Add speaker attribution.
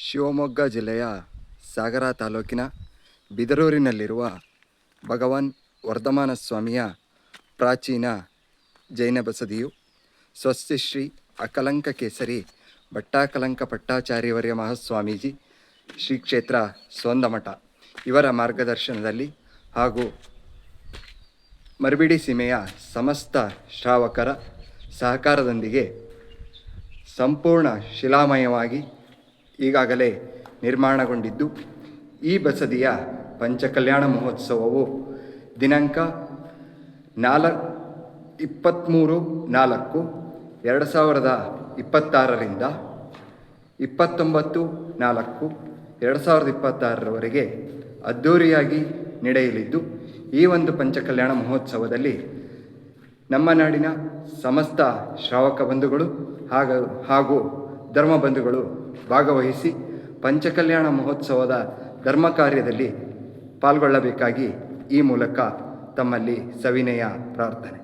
Speaker 1: ಶಿವಮೊಗ್ಗ ಜಿಲ್ಲೆಯ ಸಾಗರ ತಾಲೂಕಿನ ಬಿದರೂರಿನಲ್ಲಿರುವ ಭಗವಾನ್ ವರ್ಧಮಾನ ಸ್ವಾಮಿಯ ಪ್ರಾಚೀನ ಜೈನ ಬಸದಿಯು ಸ್ವಸ್ತಿ ಶ್ರೀ ಅಕಲಂಕ ಕೇಸರಿ ಭಟ್ಟಾಕಲಂಕ ಪಟ್ಟಾಚಾರ್ಯವರ್ಯ ಮಹಾಸ್ವಾಮೀಜಿ ಶ್ರೀ ಕ್ಷೇತ್ರ ಸೋಂದಮಠ ಇವರ ಮಾರ್ಗದರ್ಶನದಲ್ಲಿ ಹಾಗೂ ಮರಬಿಡಿ ಸೀಮೆಯ ಸಮಸ್ತ ಶ್ರಾವಕರ ಸಹಕಾರದೊಂದಿಗೆ ಸಂಪೂರ್ಣ ಶಿಲಾಮಯವಾಗಿ ಈಗಾಗಲೇ ನಿರ್ಮಾಣಗೊಂಡಿದ್ದು, ಈ ಬಸದಿಯ ಪಂಚಕಲ್ಯಾಣ ಮಹೋತ್ಸವವು ದಿನಾಂಕ 23/4/2026ರಿಂದ 29/4/2026ರವರೆಗೆ ಅದ್ಧೂರಿಯಾಗಿ ನಡೆಯಲಿದ್ದು, ಈ ಒಂದು ಪಂಚಕಲ್ಯಾಣ ಮಹೋತ್ಸವದಲ್ಲಿ ನಮ್ಮ ನಾಡಿನ ಸಮಸ್ತ ಶ್ರಾವಕ ಬಂಧುಗಳು ಹಾಗೂ ಧರ್ಮ ಬಂಧುಗಳು ಭಾಗವಹಿಸಿ ಪಂಚಕಲ್ಯಾಣ ಮಹೋತ್ಸವದ ಧರ್ಮ ಕಾರ್ಯದಲ್ಲಿ ಪಾಲ್ಗೊಳ್ಳಬೇಕಾಗಿ ಈ ಮೂಲಕ ತಮ್ಮಲ್ಲಿ ಸವಿನಯ ಪ್ರಾರ್ಥನೆ.